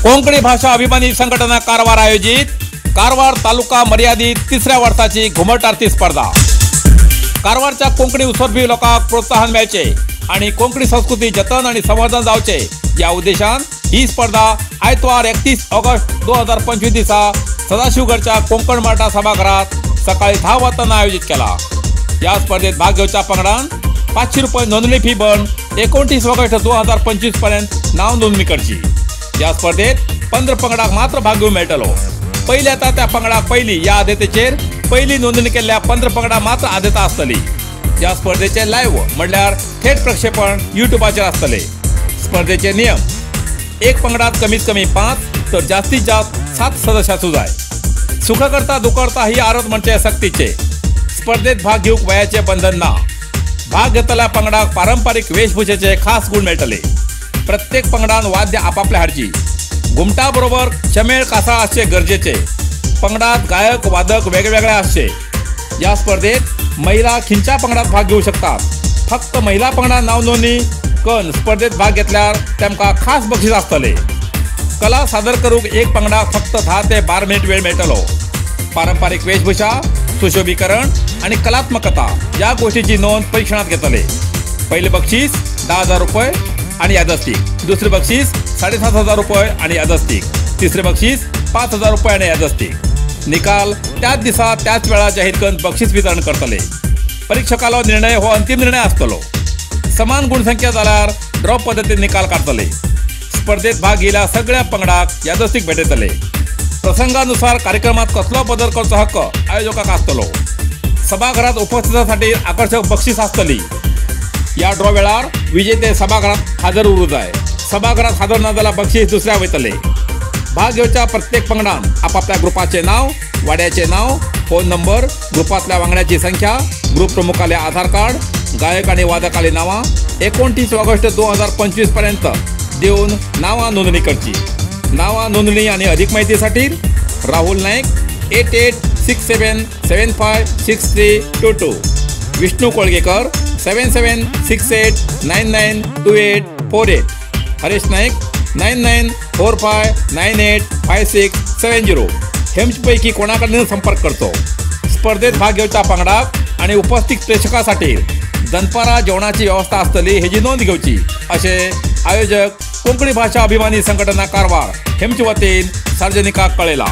कोंकणी भाषा अभिमानी संघटना कारवार आयोजित कारवार तालुका मर्यादित तिसऱ्या वर्षाची घुमट आरती स्पर्धा। कारवारच्या कोंकणी उत्सवी लोकांक प्रोत्साहन मेळचे आणि कोंकणी संस्कृती जतन आणि संवर्धन जावचे या उद्देशान ही स्पर्धा आयतवार 31 ऑगस्ट 2025 दिसा सदाशिवगडच्या कोंकण मराठा सभागृहात सकाळी 10 वाजता आयोजित केला। या स्पर्धेत भाग घेवच्या पंगडान 500 रुपये नोंदणी फी भरून 29 ऑगस्ट 2025 पर्यंत नाव नोंदणी करची। या स्पर्धेत 15 पंगडाक मात्र भाग घेवंक मेळटलो। पहिले आता त्या पंगडाक पहिली या आदेतेचेर पहिली नोंदणी केल्ल्या 15 पंगडाक मात्र आदेता आसतली। या स्पर्धेचे लाईव्ह म्हणल्यार थेट प्रक्षेपण युट्यूबाचेर आसतले। स्पर्धेचे नियम: एक पंगडात कमीत कमी 5 तर जास्तीत जास्त 7 सदस्य आसूं जाय। सुखकर्ता दुखकर्ता ही आरत म्हणजे सक्तीचे। स्पर्धेत भाग घेवंक वयाचे बंधन ना। भाग घेतलेल्या पंगडाक पारंपरिक वेशभूषेचे खास गुण मेळटले। प्रत्येक पंगडान वाद्य आपापल्या हाडची। घुमटा बरोबर चमेळ कासाळ असचे गरजेचे। पंगडात गायक वादक वेगवेगळे असचे। या स्पर्धेत महिला खिंच्या पंगडात भाग घेऊ शकतात। फक्त महिला पंगडात नाव नोंदणी करून स्पर्धेत भाग घेतल्यार तेमकां खास बक्षीस आसतले। कला सादर करूंक एक पंगडाक फक्त 10 ते 12 मिनिट वेळ मेळटलो। पारंपरिक वेशभूषा, सुशोभीकरण आणि कलात्मकता या गोष्टीची नोंद परीक्षणात घेतले। पहिले बक्षीस 10,000 रुपये आणि यादस्तीक। दुसरे बक्षीस 7,500 रुपये आणि यादस्तीक। तिसरे बक्षीस 5,000 रुपये आणि यादस्तीक। निकाल त्याच दिसा त्याच वेळा जाहीर करून बक्षीस वितरण करतले। परीक्षकालो निर्णय हो अंतिम निर्णय आसतलो। समान गुणसंख्या जाल्यार ड्रॉ पद्धतीन निकाल काढतले। स्पर्धेत भाग घेयल्या सगळ्या पंगडाक यादस्तीक भेटयतले। प्रसंगानुसार कार्यक्रमात कसलो बदल करचो हक्क आयोजकाक आसतलो। सभागृहात उपस्थितांसाठी आकर्षक बक्षीस आसतली। या ड्रॉ वेळार विजेते सभागृहात हजर उरूं जाय। सभागृहात हजर ना जाल्यार बक्षीस दुसऱ्या वयतले। भाग घेवच्या प्रत्येक पंगडान आपापल्या ग्रुपाचे नाव, वाड्याचे नाव, फोन नंबर, ग्रुपातल्या वांगड्याची संख्या, ग्रुप प्रमुखाले आधार कार्ड, गायक आणि वादकाली नावां 29 ऑगस्ट 2025 पर्यंत देऊन नावां नोंदणी करची। नावां नोंदणी आणि अधिक माहितीसाठी राहुल नाईक 8867756322, विष्णू कोळगेकर 7768992848, हरेश नाईक 9945985670 हेमपैकी कोणाकडे संपर्क करतो। स्पर्धेत भाग घेवच्या पंगडाक आणि उपस्थित प्रेक्षकांसाठी दनपारा जेवणाची व्यवस्था आसतली हेची नोंद घेवची असे आयोजक कोंकणी भाषा अभिमानी संघटना कारवार हेमचे वतीन सार्वजनिकाक कळयला।